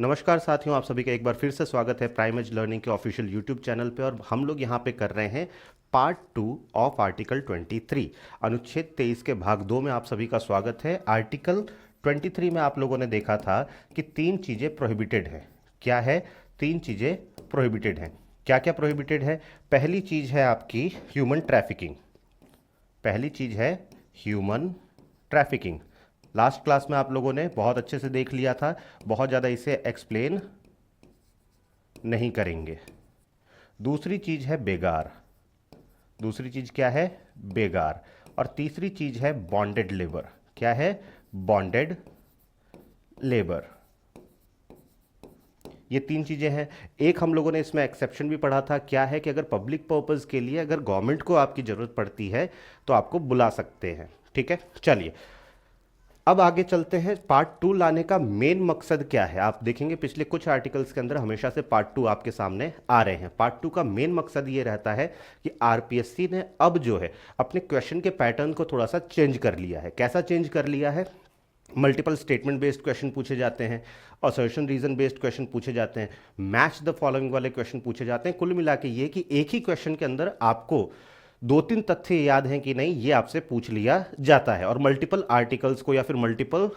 नमस्कार साथियों, आप सभी का एक बार फिर से स्वागत है प्राइम एज लर्निंग के ऑफिशियल यूट्यूब चैनल पे। और हम लोग यहाँ पे कर रहे हैं पार्ट 2 ऑफ आर्टिकल 23, अनुच्छेद 23 के भाग 2 में आप सभी का स्वागत है। आर्टिकल 23 में आप लोगों ने देखा था कि तीन चीज़ें प्रोहिबिटेड हैं। क्या है? तीन चीज़ें प्रोहिबिटेड हैं। क्या क्या प्रोहिबिटेड है? पहली चीज़ है आपकी ह्यूमन ट्रैफिकिंग। पहली चीज़ है ह्यूमन ट्रैफिकिंग। लास्ट क्लास में आप लोगों ने बहुत अच्छे से देख लिया था, बहुत ज़्यादा इसे एक्सप्लेन नहीं करेंगे। दूसरी चीज़ है बेगार। दूसरी चीज़ क्या है? बेगार। और तीसरी चीज़ है बॉन्डेड लेबर। क्या है? Bonded labour. ये तीन चीज़ें हैं। एक हम लोगों ने इसमें एक्सेप्शन भी पढ़ा था। क्या है कि अगर पब्लिक पर्पज़ के लिए अगर गवर्नमेंट को आपकी ज़रूरत पड़ती है तो आपको बुला सकते हैं। ठीक है, चलिए अब आगे चलते हैं। पार्ट 2 लाने का मेन मकसद क्या है? आप देखेंगे पिछले कुछ आर्टिकल्स के अंदर हमेशा से पार्ट 2 आपके सामने आ रहे हैं। पार्ट 2 का मेन मकसद ये रहता है कि आरपीएससी ने अब जो है अपने क्वेश्चन के पैटर्न को थोड़ा सा चेंज कर लिया है। कैसा चेंज कर लिया है? मल्टीपल स्टेटमेंट बेस्ड क्वेश्चन पूछे जाते हैं, असर्शन रीजन बेस्ड क्वेश्चन पूछे जाते हैं, मैच द फॉलोइंग वाले क्वेश्चन पूछे जाते हैं। कुल मिला के ये कि एक ही क्वेश्चन के अंदर आपको दो तीन तथ्य याद हैं कि नहीं, ये आपसे पूछ लिया जाता है। और मल्टीपल आर्टिकल्स को या फिर मल्टीपल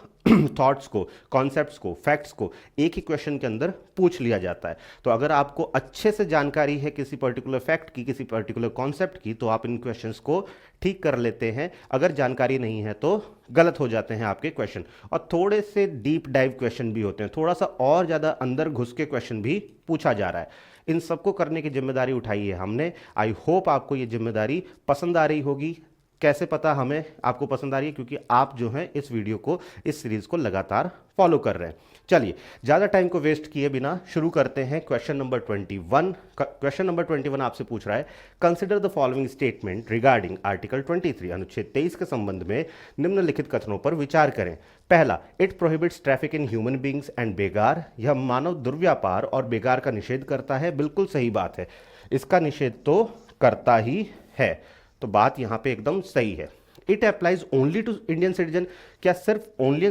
थॉट्स को, कॉन्सेप्ट्स को, फैक्ट्स को एक ही क्वेश्चन के अंदर पूछ लिया जाता है। तो अगर आपको अच्छे से जानकारी है किसी पर्टिकुलर फैक्ट की, किसी पर्टिकुलर कॉन्सेप्ट की, तो आप इन क्वेश्चंस को ठीक कर लेते हैं। अगर जानकारी नहीं है तो गलत हो जाते हैं आपके क्वेश्चन। और थोड़े से डीप डाइव क्वेश्चन भी होते हैं, थोड़ा सा और ज़्यादा अंदर घुस के क्वेश्चन भी पूछा जा रहा है। इन सबको करने की जिम्मेदारी उठाई है हमने। आई होप आपको ये जिम्मेदारी पसंद आ रही होगी। कैसे पता हमें आपको पसंद आ रही है? क्योंकि आप जो हैं इस वीडियो को, इस सीरीज को लगातार फॉलो कर रहे हैं। चलिए ज़्यादा टाइम को वेस्ट किए बिना शुरू करते हैं। Question number 21। क्वेश्चन नंबर 21 आपसे पूछ रहा है, consider the following statement regarding article 23, अनुच्छेद 23 के संबंध में निम्नलिखित कथनों पर विचार करें। पहला, it prohibits traffic in human beings and begar. यह मानव दुर्व्यापार और बेगार का निषेध करता है। बिल्कुल सही बात है, इसका निषेध तो करता ही है। तो बात यहां पे एकदम सही है। It applies only to Indian citizen. क्या सिर्फ ओनली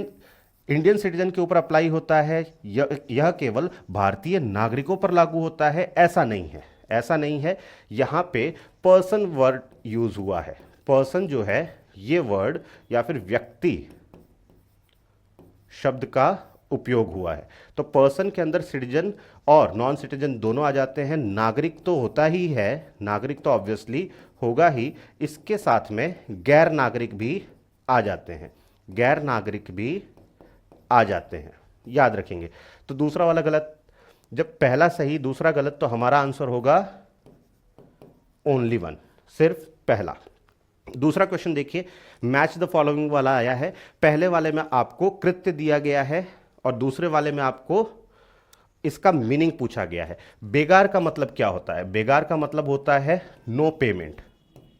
इंडियन सिटीजन के ऊपर अप्लाई होता है? यह केवल भारतीय नागरिकों पर लागू होता है? ऐसा नहीं है, ऐसा नहीं है। यहां पे पर्सन वर्ड यूज हुआ है। पर्सन जो है ये वर्ड या फिर व्यक्ति शब्द का उपयोग हुआ है। तो पर्सन के अंदर सिटीजन और नॉन सिटीजन दोनों आ जाते हैं। नागरिक तो होता ही है, नागरिक तो ऑब्वियसली होगा ही, इसके साथ में गैर नागरिक भी आ जाते हैं। गैर नागरिक भी आ जाते हैं, याद रखेंगे। तो दूसरा वाला गलत। जब पहला सही दूसरा गलत तो हमारा आंसर होगा ओनली वन, सिर्फ पहला। दूसरा क्वेश्चन देखिए, मैच द फॉलोइंग वाला आया है। पहले वाले में आपको कृत्य दिया गया है और दूसरे वाले में आपको इसका मीनिंग पूछा गया है। बेगार का मतलब क्या होता है? बेगार का मतलब होता है नो पेमेंट,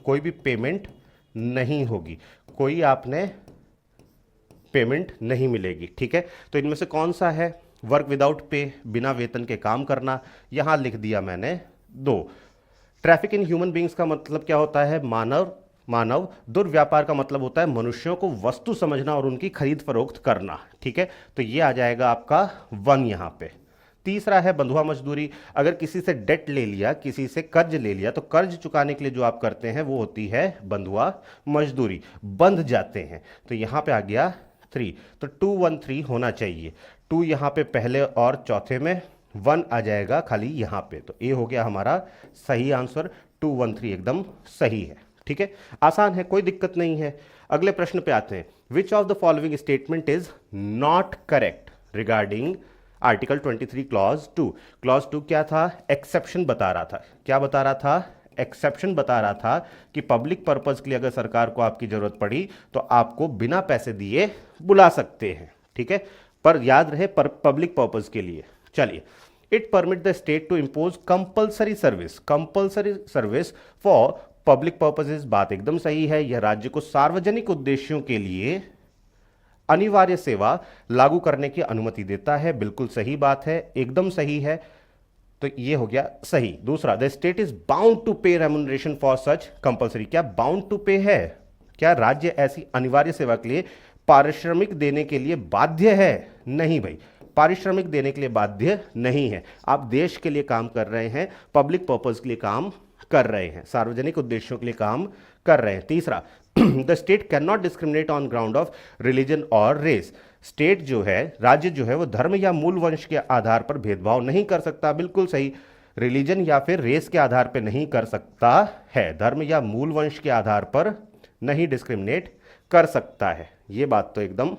कोई भी पेमेंट नहीं होगी, कोई आपने पेमेंट नहीं मिलेगी। ठीक है, तो इनमें से कौन सा है? वर्क विदाउट पे, बिना वेतन के काम करना। यहां लिख दिया मैंने दो। ट्रैफिक इन ह्यूमन बींग्स का मतलब क्या होता है? मानव दुर्व्यापार का मतलब होता है मनुष्यों को वस्तु समझना और उनकी खरीद फरोख्त करना। ठीक है, तो ये आ जाएगा आपका 1 यहां पे। तीसरा है बंधुआ मजदूरी। अगर किसी से डेट ले लिया, किसी से कर्ज ले लिया, तो कर्ज चुकाने के लिए जो आप करते हैं वो होती है बंधुआ मजदूरी, बंध जाते हैं। तो यहां पे आ गया 3, तो 213 होना चाहिए। 2 यहां पे पहले और चौथे में, 1 आ जाएगा खाली यहां पे। तो ए हो गया हमारा सही आंसर। 213 एकदम सही है। ठीक है, आसान है, कोई दिक्कत नहीं है। अगले प्रश्न पे आते हैं। विच of the following statement is not correct regarding article 23 clause 2? Clause 2 क्या था? एक्सेप्शन बता रहा था। क्या बता रहा था? एक्सेप्शन बता रहा था कि पब्लिक पर्पस के लिए अगर सरकार को आपकी जरूरत पड़ी तो आपको बिना पैसे दिए बुला सकते हैं। ठीक है, पर याद रहे पब्लिक पर्पस के लिए। चलिए, it permit the state to impose compulsory service for public purposes. बात एकदम सही है। यह राज्य को सार्वजनिक उद्देश्यों के लिए अनिवार्य सेवा लागू करने की अनुमति देता है। बिल्कुल सही बात है, एकदम सही है। तो ये हो गया सही। दूसरा, the state is bound to pay remuneration for such compulsory. क्या बाउंड टू पे है? क्या राज्य ऐसी अनिवार्य सेवा के लिए पारिश्रमिक देने के लिए बाध्य है? नहीं भाई, पारिश्रमिक देने के लिए बाध्य नहीं है। आप देश के लिए काम कर रहे हैं, पब्लिक पर्पज के लिए काम कर रहे हैं, सार्वजनिक उद्देश्यों के लिए काम कर रहे हैं। तीसरा, the state can not discriminate on ground of religion और रेस। स्टेट जो है, राज्य जो है, वो धर्म या मूल वंश के आधार पर भेदभाव नहीं कर सकता। बिल्कुल सही, रिलीजन या फिर रेस के आधार पर नहीं कर सकता है, धर्म या मूल वंश के आधार पर नहीं डिस्क्रिमिनेट कर सकता है। ये बात तो एकदम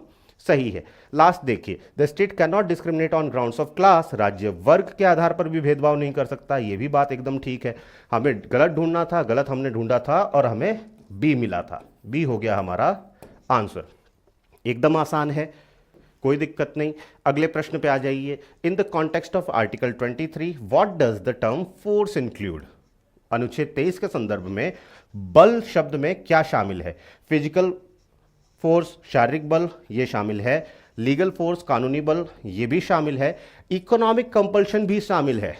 सही है। लास्ट देखिए, the state can not discriminate on grounds of class. राज्य वर्ग के आधार पर भी भेदभाव नहीं कर सकता। ये भी बात एकदम ठीक है। हमें गलत ढूंढना था, गलत हमने ढूंढा था और हमें बी मिला था। बी हो गया हमारा आंसर। एकदम आसान है, कोई दिक्कत नहीं। अगले प्रश्न पे आ जाइए। In the context of article 23 what does the term force include. अनुच्छेद 23 के संदर्भ में बल शब्द में क्या शामिल है? फिजिकल फोर्स, शारीरिक बल, ये शामिल है। लीगल फोर्स, कानूनी बल, ये भी शामिल है। इकोनॉमिक कंपल्शन भी शामिल है।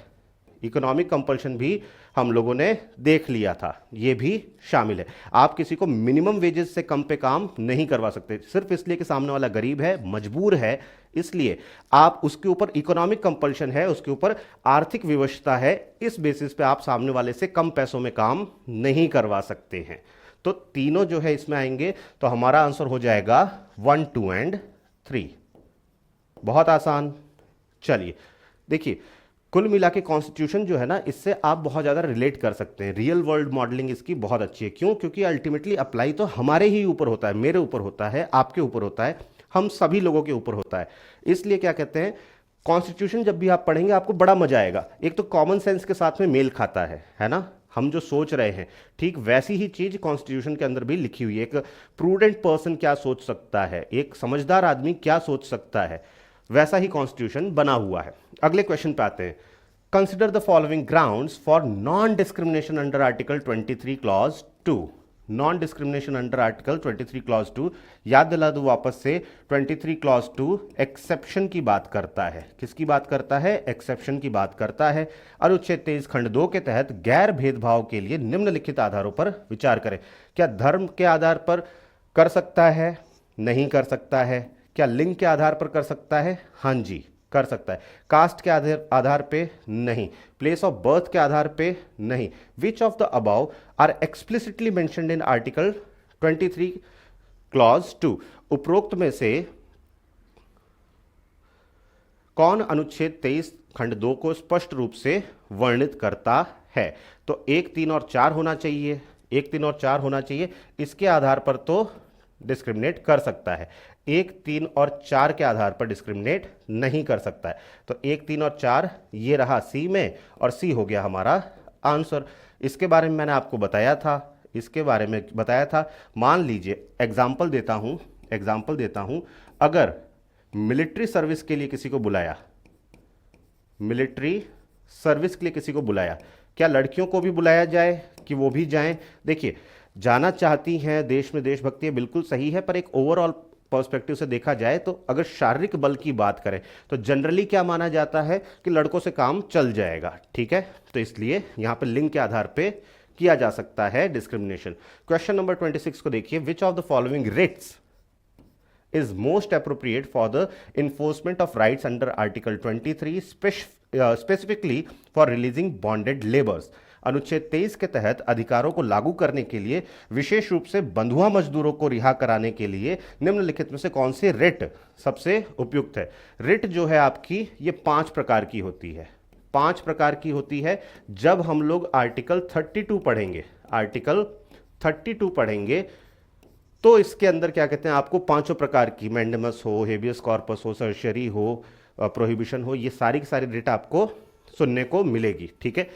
इकोनॉमिक कंपल्शन भी हम लोगों ने देख लिया था, ये भी शामिल है। आप किसी को मिनिमम वेजेस से कम पे काम नहीं करवा सकते, सिर्फ इसलिए कि सामने वाला गरीब है, मजबूर है, इसलिए आप उसके ऊपर इकोनॉमिक कंपल्शन है, उसके ऊपर आर्थिक विवशता है, इस बेसिस पे आप सामने वाले से कम पैसों में काम नहीं करवा सकते हैं। तो तीनों जो है इसमें आएंगे, तो हमारा आंसर हो जाएगा 1, 2 एंड 3। बहुत आसान। चलिए देखिए, कुल मिला के कॉन्स्टिट्यूशन जो है ना, इससे आप बहुत ज़्यादा रिलेट कर सकते हैं। रियल वर्ल्ड मॉडलिंग इसकी बहुत अच्छी है। क्यों? क्योंकि अल्टीमेटली अप्लाई तो हमारे ही ऊपर होता है, मेरे ऊपर होता है, आपके ऊपर होता है, हम सभी लोगों के ऊपर होता है। इसलिए क्या कहते हैं, कॉन्स्टिट्यूशन जब भी आप पढ़ेंगे आपको बड़ा मजा आएगा। एक तो कॉमन सेंस के साथ में मेल खाता है ना, हम जो सोच रहे हैं ठीक वैसी ही चीज कॉन्स्टिट्यूशन के अंदर भी लिखी हुई है। एक प्रूडेंट पर्सन क्या सोच सकता है, एक समझदार आदमी क्या सोच सकता है, वैसा ही कॉन्स्टिट्यूशन बना हुआ है। अगले क्वेश्चन पे आते हैं। Consider the following grounds for non discrimination under article 23 clause 2। Non discrimination under article 23 clause 2, याद दिला दूं वापस से, 23 क्लॉज 2 एक्सेप्शन की बात करता है। किसकी बात करता है? एक्सेप्शन की बात करता है। अनुच्छेद 23 खंड 2 के तहत गैर भेदभाव के लिए निम्नलिखित आधारों पर विचार करें। क्या धर्म के आधार पर कर सकता है? नहीं कर सकता है। क्या लिंग के आधार पर कर सकता है? हाँ जी, कर सकता है। कास्ट के आधार पे नहीं। प्लेस ऑफ बर्थ के आधार पे नहीं। Which of the above are explicitly mentioned in article 23 clause 2। उपरोक्त में से कौन अनुच्छेद 23 खंड 2 को स्पष्ट रूप से वर्णित करता है? तो 1, 3 और 4 होना चाहिए। 1, 3 और 4 होना चाहिए। इसके आधार पर तो डिस्क्रिमिनेट कर सकता है। 1, 3 और 4 के आधार पर डिस्क्रिमिनेट नहीं कर सकता है। तो 1, 3 और 4 ये रहा सी में, और सी हो गया हमारा आंसर। इसके बारे में मैंने आपको बताया था, मान लीजिए एग्जाम्पल देता हूं, अगर मिलिट्री सर्विस के लिए किसी को बुलाया, क्या लड़कियों को भी बुलाया जाए कि वो भी जाएं? देखिए, जाना चाहती हैं, देश में देशभक्ति है, बिल्कुल सही है, पर एक ओवरऑल पर्सपेक्टिव से देखा जाए तो अगर शारीरिक बल की बात करें तो जनरली क्या माना जाता है कि लड़कों से काम चल जाएगा, ठीक है। तो इसलिए यहां पर लिंग के आधार पे किया जा सकता है डिस्क्रिमिनेशन। क्वेश्चन नंबर 26 को देखिए। Which of the following writs is most appropriate for the enforcement of rights under Article 23 specifically for releasing bonded laborers। अनुच्छेद 23 के तहत अधिकारों को लागू करने के लिए, विशेष रूप से बंधुआ मजदूरों को रिहा कराने के लिए निम्नलिखित में से कौन सी रिट सबसे उपयुक्त है? रिट जो है आपकी, ये 5 प्रकार की होती है। 5 प्रकार की होती है। जब हम लोग आर्टिकल 32 पढ़ेंगे तो इसके अंदर क्या कहते हैं, आपको 5 प्रकार की, मैंडेमस हो, हेबियस कॉर्पस हो, सर्शरी हो, प्रोहिबिशन हो, ये सारी की सारी रिट आपको सुनने को मिलेगी, ठीक है।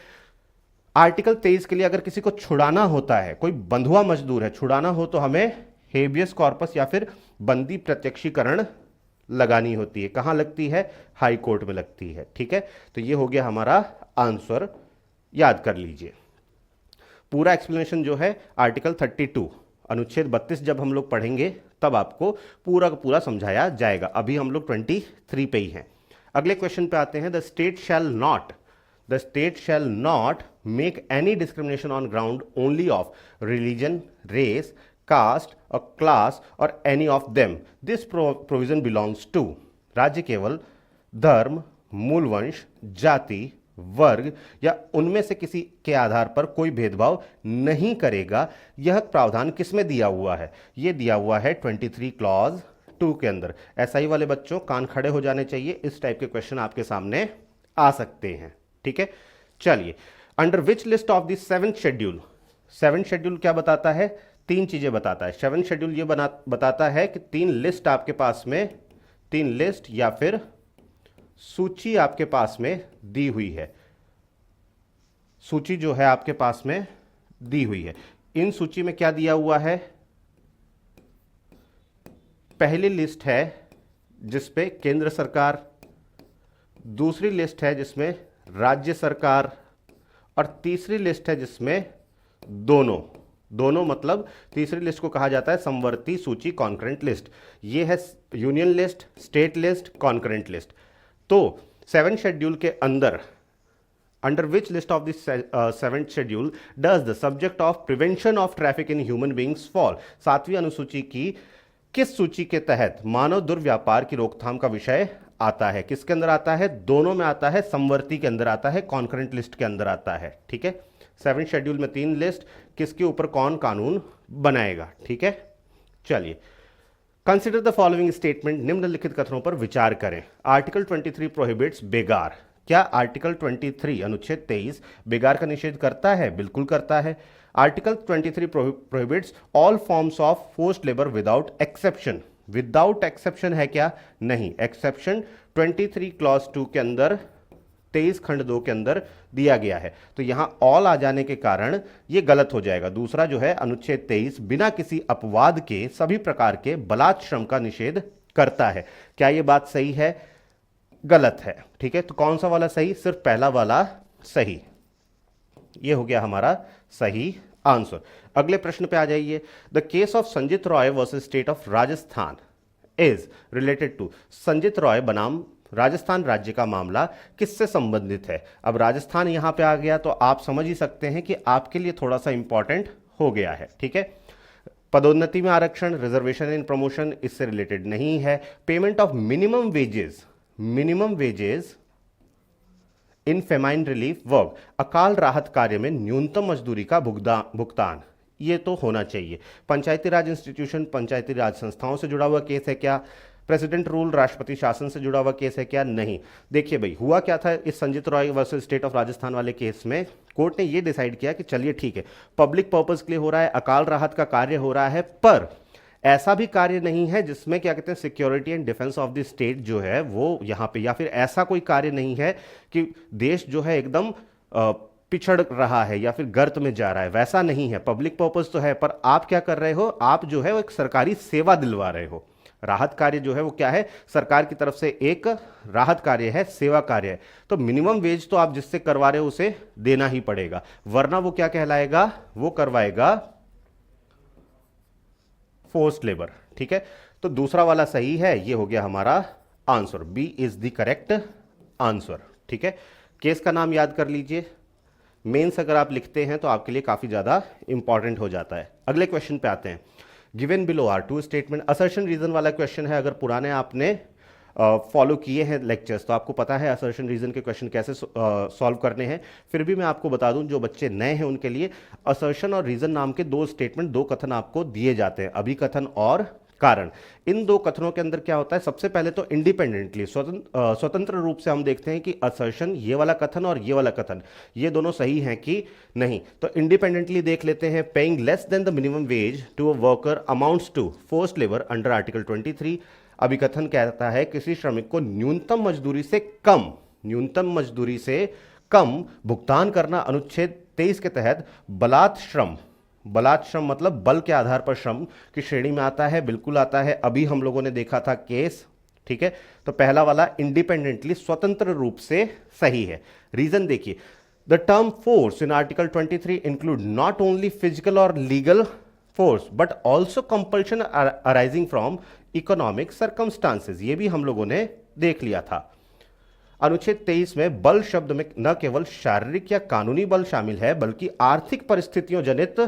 आर्टिकल 23 के लिए अगर किसी को छुड़ाना होता है, कोई बंधुआ मजदूर है, छुड़ाना हो तो हमें हेबियस कॉर्पस या फिर बंदी प्रत्यक्षीकरण लगानी होती है। कहां लगती है? हाई कोर्ट में लगती है, ठीक है। तो ये हो गया हमारा आंसर, याद कर लीजिए। पूरा एक्सप्लेनेशन जो है आर्टिकल 32 अनुच्छेद 32 जब हम लोग पढ़ेंगे तब आपको पूरा का पूरा समझाया जाएगा। अभी हम लोग 23 पे ही हैं। अगले क्वेश्चन पे आते हैं। The state shall not make any discrimination on ground only of religion, race, caste और क्लास और any of them. This provision belongs to. राज्य केवल धर्म, मूल वंश, जाति, वर्ग या उनमें से किसी के आधार पर कोई भेदभाव नहीं करेगा। यह प्रावधान किसमें दिया हुआ है? यह दिया हुआ है 23 क्लॉज 2 के अंदर। एसआई वाले बच्चों कान खड़े हो जाने चाहिए, इस टाइप के क्वेश्चन आपके सामने आ सकते हैं। ठीक है, चलिए, under which list of the seventh schedule, seventh schedule क्या बताता है? तीन चीजें बताता है। सेवेंथ शेड्यूल ये बताता है कि तीन लिस्ट आपके पास में, तीन लिस्ट या फिर सूची आपके पास में दी हुई है। सूची जो है आपके पास में दी हुई है। इन सूची में क्या दिया हुआ है? पहली लिस्ट है जिसपे केंद्र सरकार, दूसरी लिस्ट है जिसमें राज्य सरकार, और तीसरी लिस्ट है जिसमें दोनों। दोनों मतलब तीसरी लिस्ट को कहा जाता है समवर्ती सूची, कॉन्करेंट लिस्ट। ये है union list, state list, concurrent list. तो सेवेंथ शेड्यूल के अंदर under which list of this seventh schedule does the subject of prevention of traffic in human beings fall, सातवीं अनुसूची की किस सूची के तहत मानव दुर्व्यापार की रोकथाम का विषय आता है? किसके अंदर आता है? दोनों में आता है, समवर्ती के अंदर आता है, कॉन्करेंट लिस्ट के अंदर आता है। ठीक है, सेवेंथ शेड्यूल में तीन लिस्ट, किसके ऊपर कौन कानून बनाएगा? ठीक है, चलिए, कंसिडर द फॉलोइंग स्टेटमेंट, निम्नलिखित कथनों पर विचार करें। Article 23 prohibits begar. क्या आर्टिकल 23 अनुच्छेद 23 बेगार का निषेध करता है? बिल्कुल करता है। Article 23 prohibits all forms of forced labour without exception. Without exception है क्या? नहीं, एक्सेप्शन 23 क्लॉज 2 के अंदर, 23 खंड 2 के अंदर दिया गया है। तो यहां ऑल आ जाने के कारण यह गलत हो जाएगा। दूसरा जो है अनुच्छेद 23 बिना किसी अपवाद के सभी प्रकार के बलात् श्रम का निषेध करता है। क्या यह बात सही है? गलत है। ठीक है, तो कौन सा वाला सही? सिर्फ पहला वाला सही। यह हो गया हमारा सही आंसर। अगले प्रश्न पे आ जाइए। The case of Sanjit Roy versus state of Rajasthan is related to. Sanjit Roy बनाम राजस्थान राज्य का मामला किससे संबंधित है? अब राजस्थान यहां पे आ गया तो आप समझ ही सकते हैं कि आपके लिए थोड़ा सा इंपॉर्टेंट हो गया है। ठीक है, पदोन्नति में आरक्षण, रिजर्वेशन इन प्रमोशन इससे रिलेटेड नहीं है। Payment of minimum wages, minimum wages in famine relief work, अकाल राहत कार्य में न्यूनतम मजदूरी का भुगतान, ये तो होना चाहिए। पंचायती राज इंस्टीट्यूशन, पंचायती राज संस्थाओं से जुड़ा हुआ केस है क्या? प्रेसिडेंट रूल, राष्ट्रपति शासन से जुड़ा हुआ केस है क्या? नहीं। देखिए भाई, हुआ क्या था इस Sanjeet Roy versus state of Rajasthan वाले केस में? कोर्ट ने यह डिसाइड किया कि चलिए ठीक है, पब्लिक पर्पस के लिए हो रहा है, अकाल राहत का कार्य हो रहा है, पर ऐसा भी कार्य नहीं है जिसमें क्या कहते हैं security and defence of the state जो है वो यहां पे, या फिर ऐसा कोई कार्य नहीं है कि देश जो है एकदम पिछड़ रहा है या फिर गर्त में जा रहा है, वैसा नहीं है। पब्लिक पर्पस तो है, पर आप क्या कर रहे हो? आप जो है वो एक सरकारी सेवा दिलवा रहे हो। राहत कार्य जो है वो क्या है? सरकार की तरफ से एक राहत कार्य है, सेवा कार्य है। तो मिनिमम वेज तो आप जिससे करवा रहे हो उसे देना ही पड़ेगा, वरना वो क्या कहलाएगा? वो करवाएगा फोर्स्ड लेबर। ठीक है, तो दूसरा वाला सही है, ये हो गया हमारा answer. B is the correct answer. ठीक है, केस का नाम याद कर लीजिए। मेंस अगर आप लिखते हैं तो आपके लिए काफी ज्यादा इंपॉर्टेंट हो जाता है। अगले क्वेश्चन पे आते हैं। Given below are two statement, assertion reason वाला क्वेश्चन है। अगर पुराने आपने फॉलो किए हैं लेक्चर्स तो आपको पता है असर्शन रीजन के क्वेश्चन कैसे सॉल्व करने हैं। फिर भी मैं आपको बता दूं, जो बच्चे नए हैं उनके लिए असर्शन और रीजन नाम के दो स्टेटमेंट, दो कथन आपको दिए जाते हैं, अभिकथन और कारण। इन दो कथनों के अंदर क्या होता है? सबसे पहले तो इंडिपेंडेंटली, स्वतंत्र रूप से हम देखते हैं कि असर्शन, ये वाला कथन और ये वाला कथन, ये दोनों सही हैं कि नहीं। तो इंडिपेंडेंटली देख लेते हैं। Paying less than the minimum wage to a worker amounts to forced labour under article 23। अभिकथन कहता है किसी श्रमिक को न्यूनतम मजदूरी से कम, न्यूनतम मजदूरी से कम भुगतान करना अनुच्छेद 23 के तहत बलात् श्रम, बलात् श्रम मतलब बल के आधार पर श्रम की श्रेणी में आता है। बिल्कुल आता है, अभी हम लोगों ने देखा था केस। ठीक है, तो पहला वाला इंडिपेंडेंटली, स्वतंत्र रूप से सही है। रीजन देखिए, the term force in article 23 include not only physical और legal force but also compulsion arising from economic circumstances, ये भी हम लोगों ने देख लिया था। अनुच्छेद 23 में बल शब्द में न केवल शारीरिक या कानूनी बल शामिल है बल्कि आर्थिक परिस्थितियों जनित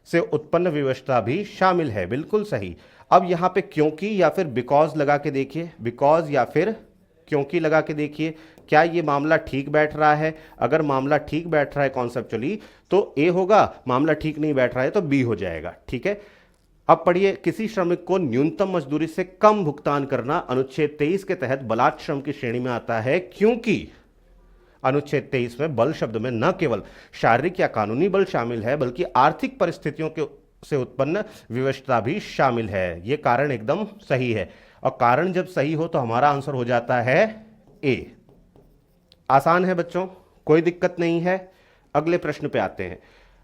से उत्पन्न विवशता भी शामिल है। बिल्कुल सही। अब यहां पे क्योंकि या फिर बिकॉज लगा के देखिए, बिकॉज या फिर क्योंकि लगा के देखिए क्या ये मामला ठीक बैठ रहा है। अगर मामला ठीक बैठ रहा है कॉन्सेप्चुअली तो ए होगा, मामला ठीक नहीं बैठ रहा है तो बी हो जाएगा। ठीक है, अब पढ़िए, किसी श्रमिक को न्यूनतम मजदूरी से कम भुगतान करना अनुच्छेद 23 के तहत बलात् श्रम की श्रेणी में आता है, क्योंकि अनुच्छेद 23 में बल शब्द में न केवल शारीरिक या कानूनी बल शामिल है बल्कि आर्थिक परिस्थितियों के से उत्पन्न विवशता भी शामिल है। यह कारण एकदम सही है, और कारण जब सही हो तो हमारा आंसर हो जाता है ए। आसान है बच्चों, कोई दिक्कत नहीं है। अगले प्रश्न पे आते हैं।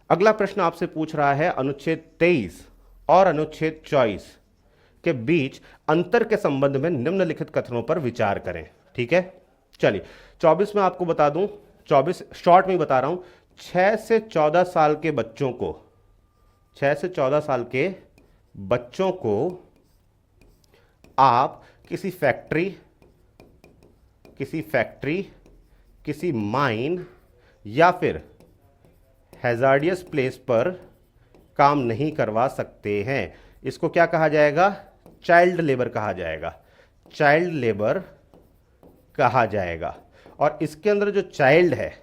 अगला प्रश्न आपसे पूछ रहा है अनुच्छेद 23 और अनुच्छेद 24 के बीच अंतर के संबंध में निम्नलिखित कथनों पर विचार करें। ठीक है, चलिए 24 में आपको बता दूं, 24 शॉर्ट में बता रहा हूं, 6 से 14 साल के बच्चों को, 6 से 14 साल के बच्चों को आप किसी फैक्ट्री, किसी माइन या फिर हैजार्डियस प्लेस पर काम नहीं करवा सकते हैं। इसको क्या कहा जाएगा? चाइल्ड लेबर कहा जाएगा, चाइल्ड लेबर कहा जाएगा। और इसके अंदर जो चाइल्ड है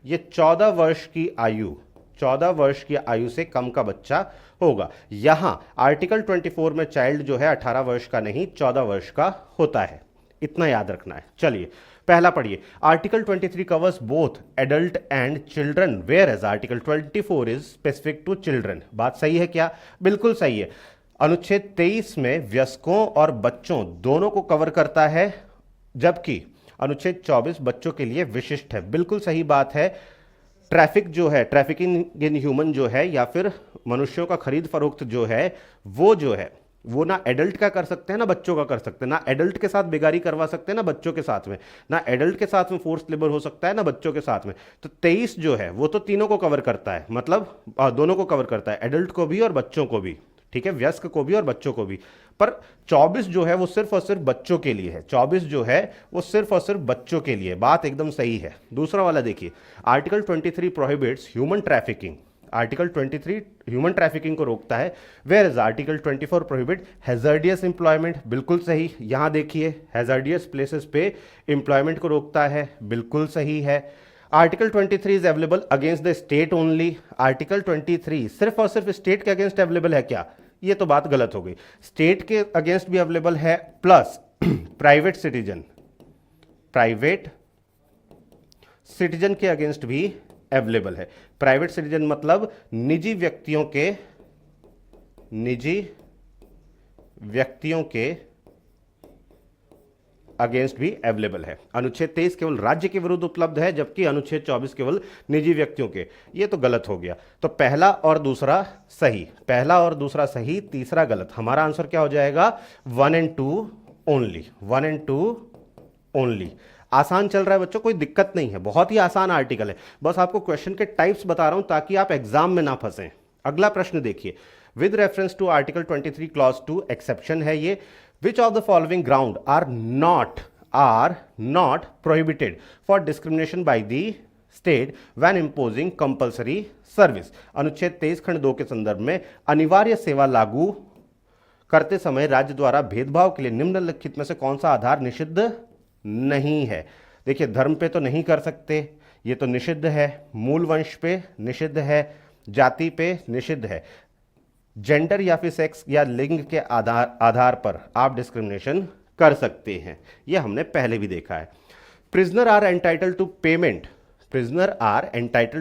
ये 14 वर्ष की आयु, 14 वर्ष की आयु से कम का बच्चा होगा। यहां आर्टिकल 24 में चाइल्ड जो है 18 वर्ष का नहीं 14 वर्ष का होता है, इतना याद रखना है। चलिए पहला पढ़िए, article 23 covers both adult and children whereas article 24 is specific to children. बात सही है क्या? बिल्कुल सही है। अनुच्छेद 23 में वयस्कों और बच्चों दोनों को कवर करता है, जबकि अनुच्छेद 24 बच्चों के लिए विशिष्ट है। बिल्कुल सही बात है। ट्रैफिक जो है, ट्रैफिकिंग इन ह्यूमन जो है, या फिर मनुष्यों का खरीद फरोख्त जो है, वो ना एडल्ट का कर सकते हैं ना बच्चों का कर सकते हैं। ना एडल्ट के साथ बेगारी करवा सकते हैं ना बच्चों के साथ में, ना एडल्ट के साथ में फोर्स लेबर हो सकता है ना बच्चों के साथ में। तो 23 जो है वो तो तीनों को कवर करता है, मतलब दोनों को कवर करता है, एडल्ट को भी और बच्चों को भी। ठीक है, वयस्क को भी और बच्चों को भी। पर 24 जो है वो सिर्फ और सिर्फ बच्चों के लिए है, 24 जो है वो सिर्फ और सिर्फ बच्चों के लिए। बात एकदम सही है। दूसरा वाला देखिए, article 23 prohibits human trafficking. Article 23 human trafficking को रोकता है, whereas article 24 prohibit hazardous employment. बिल्कुल सही। यहां देखिए हैजार्डियस प्लेसेस पे एम्प्लॉयमेंट को रोकता है, बिल्कुल सही है। Article 23 is available against the state only. Article 23 सिर्फ और सिर्फ स्टेट के अगेंस्ट अवेलेबल है क्या? ये तो बात गलत हो गई। स्टेट के अगेंस्ट भी अवेलेबल है, प्लस प्राइवेट सिटीजन के अगेंस्ट भी अवेलेबल है। प्राइवेट सिटीजन मतलब निजी व्यक्तियों के अगेंस्ट भी अवेलेबल है। अनुच्छेद 23 केवल राज्य के विरुद्ध उपलब्ध है, जबकि अनुच्छेद 24 केवल निजी व्यक्तियों के। ये तो गलत हो गया। तो पहला और दूसरा सही, पहला और दूसरा सही, तीसरा गलत। हमारा आंसर क्या हो जाएगा? 1 and 2 ओनली, 1 and 2 ओनली। आसान चल रहा है बच्चों, कोई दिक्कत नहीं है, बहुत ही आसान आर्टिकल है। बस आपको क्वेश्चन के टाइप्स बता रहा हूं ताकि आप एग्जाम में ना फंसें। अगला प्रश्न देखिए, with reference to article 23 clause 2 exception है ये। Which of the following ground are not prohibited for discrimination by the state when imposing compulsory service? अनुच्छेद 23 खंड 2 के संदर्भ में अनिवार्य सेवा लागू करते समय राज्य द्वारा भेदभाव के लिए निम्नलिखित में से कौन सा आधार निषिद्ध नहीं है? देखिए, धर्म पे तो नहीं कर सकते, ये तो निषिद्ध है। मूल वंश पे निषिद्ध है, जाति पे निषिद्ध है। जेंडर या फिर सेक्स या लिंग के आधार पर आप डिस्क्रिमिनेशन कर सकते हैं, यह हमने पहले भी देखा है। Prisoner are entitled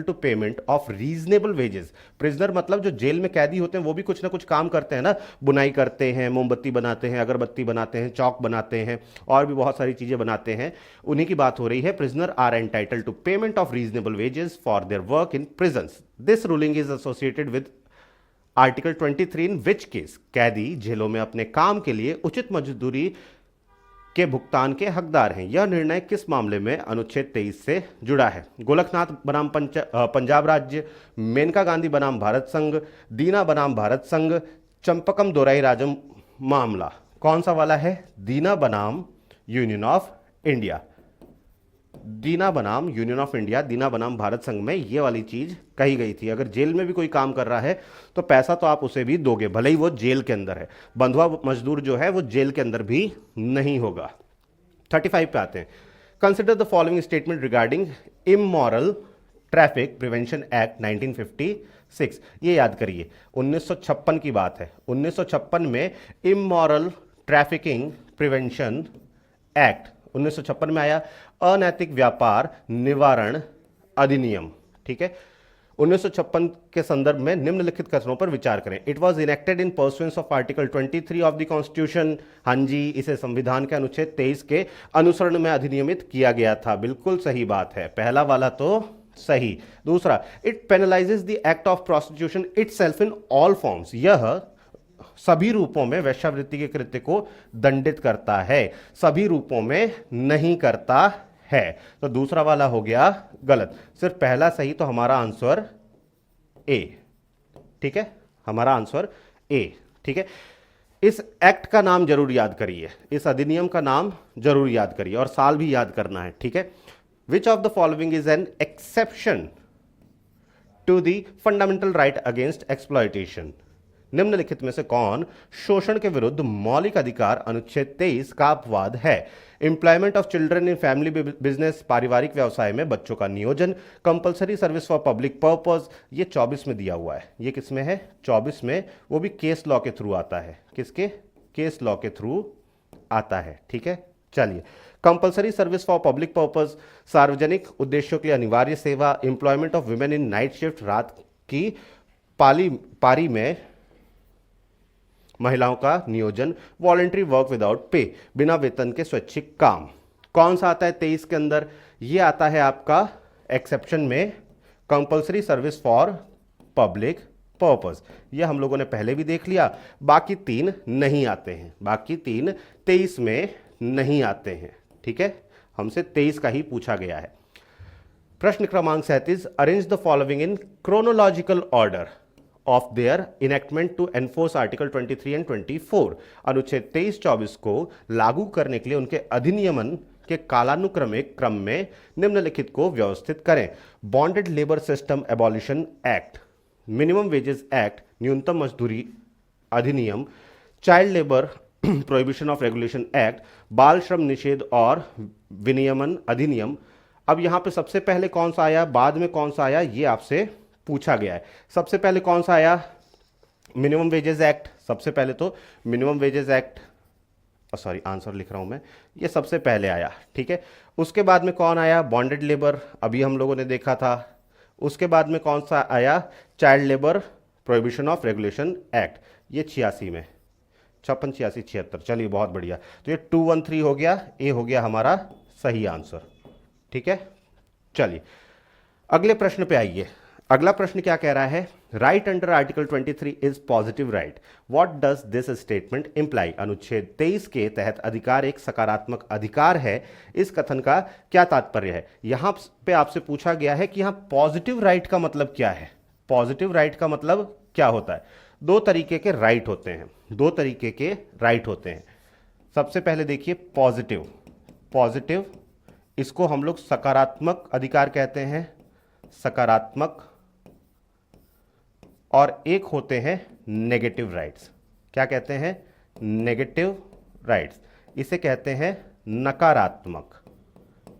to payment of reasonable wages. Prisoner मतलब जो जेल में कैदी होते हैं वो भी कुछ ना कुछ काम करते हैं ना, बुनाई करते हैं, मोमबत्ती बनाते हैं, अगरबत्ती बनाते हैं, चौक बनाते हैं, और भी बहुत सारी चीजें बनाते हैं, उन्हीं की बात हो रही है। Prisoner are entitled to payment of reasonable wages for their work in prisons. This ruling is associated with article 23 in which case कैदी जेलों में अपने काम के लिए उचित मजदूरी के भुगतान के हकदार हैं। यह निर्णय किस मामले में अनुच्छेद 23 से जुड़ा है? गोलकनाथ बनाम पंजाब राज्य, मेनका गांधी बनाम भारत संघ, दीना बनाम भारत संघ, चंपकम दोराई राजम मामला। कौन सा वाला है? दीना बनाम यूनियन ऑफ इंडिया। दीना बनाम यूनियन ऑफ इंडिया, दीना बनाम भारत संघ में ये वाली चीज कही गई थी। अगर जेल में भी कोई काम कर रहा है तो पैसा तो आप उसे भी दोगे, भले ही वो जेल के अंदर है। बंधुआ मजदूर जो है वो जेल के अंदर भी नहीं होगा। 35 पे आते हैं। Consider the following statement regarding immoral traffic prevention act 1956। ये याद करिए 1956 की बात है। 1956 में इमोरल ट्रैफिकिंग प्रिवेंशन एक्ट 1956 में आया। अनैतिक व्यापार निवारण अधिनियम, ठीक है, 1956 के संदर्भ में निम्नलिखित कथनों पर विचार करें। It was enacted in pursuance of article 23 of the constitution. हाँ जी, इसे संविधान के अनुच्छेद 23 के अनुसरण में अधिनियमित किया गया था। बिल्कुल सही बात है, पहला वाला तो सही। दूसरा, it penalises the act of prostitution itself in all forms. यह सभी रूपों में वेश्यावृत्ति के कृत्य को दंडित करता है, सभी रूपों में नहीं करता है। तो दूसरा वाला हो गया गलत, सिर्फ पहला सही। तो हमारा आंसर ए, ठीक है, हमारा आंसर ए, ठीक है। इस एक्ट का नाम जरूर याद करिए, इस अधिनियम का नाम जरूर याद करिए और साल भी याद करना है, ठीक है। Which of the following is an exception to the fundamental right against exploitation. निम्नलिखित में से कौन शोषण के विरुद्ध मौलिक अधिकार अनुच्छेद 23 का अपवाद है? Employment of children in family business, पारिवारिक व्यवसाय में बच्चों का नियोजन, compulsory service for public purpose. ये 24 में दिया हुआ है। ये किस में है? 24 में, वो भी केस लॉ के थ्रू आता है। किसके? केस लॉ के थ्रू आता है, ठीक है। चलिए, compulsory service for public purpose, सार्वजनिक उद्देश्यों के लिए अनिवार्य सेवा, employment of women in night shift, रात की पारी में महिलाओं का नियोजन, वॉलंटरी वर्क विदाउट पे, बिना वेतन के स्वैच्छिक काम। कौन सा आता है 23 के अंदर? ये आता है आपका एक्सेप्शन में compulsory service for public purpose. ये हम लोगों ने पहले भी देख लिया। बाकी तीन नहीं आते हैं, बाकी तीन 23 में नहीं आते हैं, ठीक है। हमसे 23 का ही पूछा गया है। प्रश्न क्रमांक 37, arrange the following in chronological order of their enactment to enforce article 23 and 24। अनुच्छेद 23-24 को लागू करने के लिए उनके अधिनियमन के कालानुक्रमिक क्रम में निम्नलिखित को व्यवस्थित करें। Bonded labour system abolition act, minimum wages act, न्यूनतम मजदूरी अधिनियम, child labour prohibition of regulation act, बाल श्रम निषेध और विनियमन अधिनियम। अब यहां पे सबसे पहले कौन सा आया, बाद में कौन सा आया, ये आपसे पूछा गया है। सबसे पहले कौन सा आया? Minimum wages act. सबसे पहले तो minimum wages act, sorry answer लिख रहा हूं मैं, ये सबसे पहले आया, ठीक है। उसके बाद में कौन आया? बॉन्डेड लेबर, अभी हम लोगों ने देखा था। उसके बाद में कौन सा आया? Child labour prohibition of regulation act, ये 86 में, 56, 86, 76। चलिए बहुत बढ़िया। तो ये 213 हो गया, ए हो गया हमारा सही आंसर, ठीक है। चलिए अगले प्रश्न पे आइए। अगला प्रश्न क्या कह रहा है? Right under article 23 is positive right, what does this statement imply. अनुच्छेद 23 के तहत अधिकार एक सकारात्मक अधिकार है, इस कथन का क्या तात्पर्य है? यहां पे आपसे पूछा गया है कि यहां पॉजिटिव राइट का मतलब क्या है। पॉजिटिव राइट का मतलब क्या होता है? दो तरीके के राइट होते हैं, दो तरीके के राइट होते हैं। सबसे पहले देखिए पॉजिटिव, पॉजिटिव इसको हम लोग सकारात्मक अधिकार कहते हैं, सकारात्मक। और एक होते हैं नेगेटिव राइट्स, क्या कहते हैं? नेगेटिव राइट्स, इसे कहते हैं नकारात्मक।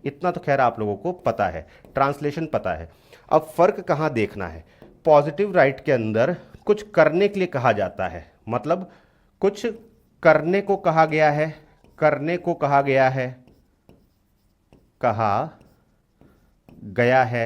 इतना तो खैर आप लोगों को पता है, ट्रांसलेशन पता है। अब फर्क कहां देखना है? पॉजिटिव राइट के अंदर कुछ करने के लिए कहा जाता है, मतलब कुछ करने को कहा गया है, करने को कहा गया है, कहा गया है।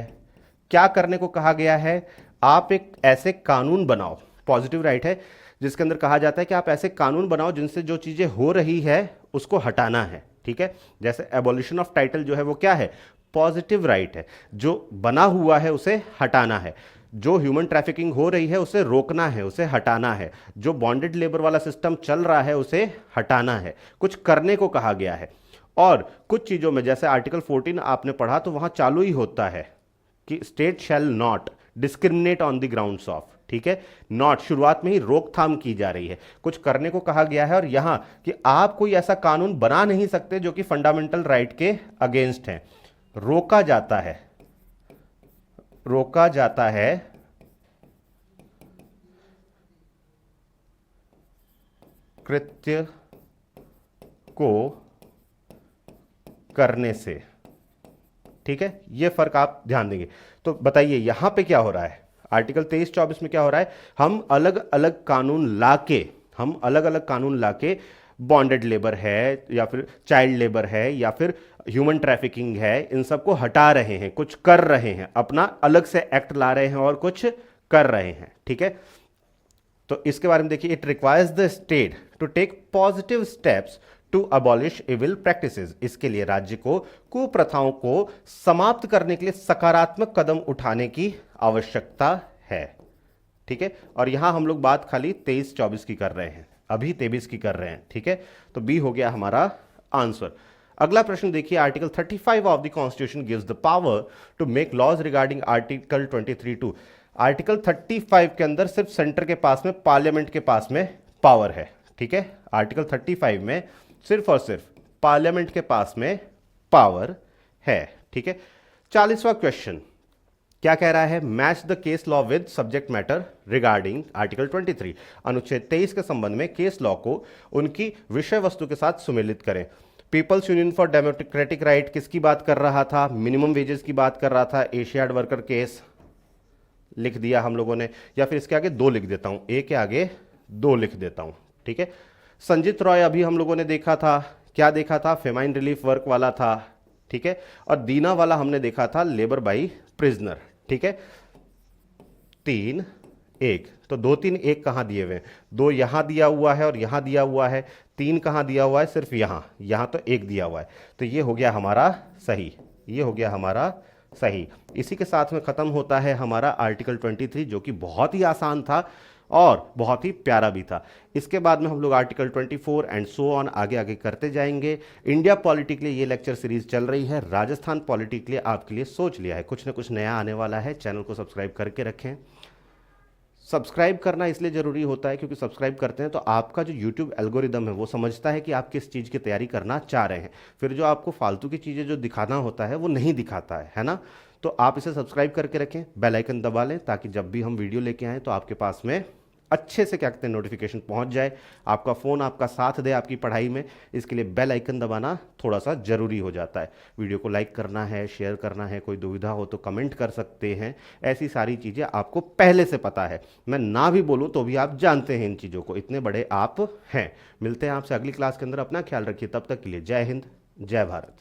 क्या करने को कहा गया है? आप एक ऐसे कानून बनाओ, पॉजिटिव राइट है जिसके अंदर कहा जाता है कि आप ऐसे कानून बनाओ जिनसे जो चीजें हो रही है उसको हटाना है, ठीक है। जैसे एबॉलिशन ऑफ टाइटल जो है वो क्या है? पॉजिटिव राइट है, जो बना हुआ है उसे हटाना है। जो ह्यूमन ट्रैफिकिंग हो रही है उसे रोकना है, उसे हटाना है। जो बॉन्डेड लेबर वाला सिस्टम चल रहा है उसे हटाना है। कुछ करने को कहा गया है। और कुछ चीजों में जैसे आर्टिकल 14 आपने पढ़ा तो वहां चालू ही होता है कि state shall not discriminate on the grounds of, ठीक है। नॉट शुरुआत में ही रोकथाम की जा रही है, कुछ करने को कहा गया है। और यहां कि आप कोई ऐसा कानून बना नहीं सकते जो कि फंडामेंटल राइट के अगेंस्ट है। रोका जाता है, रोका जाता है कृत्य को करने से। ठीक है, ये फर्क आप ध्यान देंगे। तो बताइए यहां पे क्या हो रहा है, आर्टिकल 23-24 में क्या हो रहा है, हम अलग अलग कानून लाके बॉन्डेड लेबर है या फिर चाइल्ड लेबर है या फिर ह्यूमन ट्रैफिकिंग है, इन सबको हटा रहे हैं, कुछ कर रहे हैं, अपना अलग से एक्ट ला रहे हैं और कुछ कर रहे हैं। ठीक है, तो इसके बारे में देखिए, it requires the state to take positive steps to abolish evil practices. इसके लिए राज्य को कुप्रथाओं को समाप्त करने के लिए सकारात्मक कदम उठाने की आवश्यकता है। ठीक है, और यहां हम लोग बात खाली 23-24 की कर रहे हैं, अभी 23 की कर रहे हैं। ठीक है, तो बी हो गया हमारा आंसर। अगला प्रश्न देखिए, article 35 of the constitution gives the power to make laws regarding article 23(2). Article 35 के अंदर सिर्फ सेंटर के पास में, पार्लियामेंट के पास में पावर है। ठीक है, आर्टिकल 35 में सिर्फ और सिर्फ पार्लियामेंट के पास में पावर है। ठीक है, 40वां क्वेश्चन क्या कह रहा है, match the case law with subject matter regarding article 23। अनुच्छेद 23 के संबंध में केस लॉ को उनकी विषय वस्तु के साथ सुमेलित करें। People's union for democratic right किसकी बात कर रहा था, मिनिमम वेजेस की बात कर रहा था। एशियाड वर्कर केस लिख दिया हम लोगों ने, या फिर इसके आगे 2 लिख देता हूं, ए के आगे 2 लिख देता हूं। ठीक है, संजीत रॉय अभी हम लोगों ने देखा था, क्या देखा था, फेमाइन रिलीफ वर्क वाला था। ठीक है, और दीना वाला हमने देखा था लेबर बाई प्रिजनर। ठीक है, 3-1, तो 2-3-1 कहां दिए हुए हैं, 2 यहां दिया हुआ है और यहां दिया हुआ है, 3 कहां दिया हुआ है, सिर्फ यहां तो 1 दिया हुआ है। तो ये हो गया हमारा सही, ये हो गया हमारा सही। इसी के साथ में खत्म होता है हमारा आर्टिकल 23, जो कि बहुत ही आसान था और बहुत ही प्यारा भी था। इसके बाद में हम लोग आर्टिकल 24 एंड सो ऑन आगे आगे करते जाएंगे। इंडिया पॉलिटी के लिए ये लेक्चर सीरीज चल रही है, राजस्थान पॉलिटी के लिए आपके लिए सोच लिया है, कुछ ना कुछ नया आने वाला है। चैनल को सब्सक्राइब करके रखें। सब्सक्राइब करना इसलिए ज़रूरी होता है क्योंकि सब्सक्राइब करते हैं तो आपका जो यूट्यूब एल्गोरिदम है वो समझता है कि आप किस चीज़ की तैयारी करना चाह रहे हैं, फिर जो आपको फालतू की चीज़ें जो दिखाना होता है वो नहीं दिखाता है ना। तो आप इसे सब्सक्राइब करके रखें, बेल आइकन दबा लें, ताकि जब भी हम वीडियो लेके आएँ तो आपके पास में अच्छे से क्या कहते हैं नोटिफिकेशन पहुंच जाए, आपका फ़ोन आपका साथ दे आपकी पढ़ाई में। इसके लिए बेल आइकन दबाना थोड़ा सा ज़रूरी हो जाता है। वीडियो को लाइक करना है, शेयर करना है, कोई दुविधा हो तो कमेंट कर सकते हैं। ऐसी सारी चीज़ें आपको पहले से पता है, मैं ना भी बोलूँ तो भी आप जानते हैं इन चीज़ों को, इतने बड़े आप हैं। मिलते हैं आपसे अगली क्लास के अंदर, अपना ख्याल रखिए, तब तक के लिए जय हिंद, जय भारत।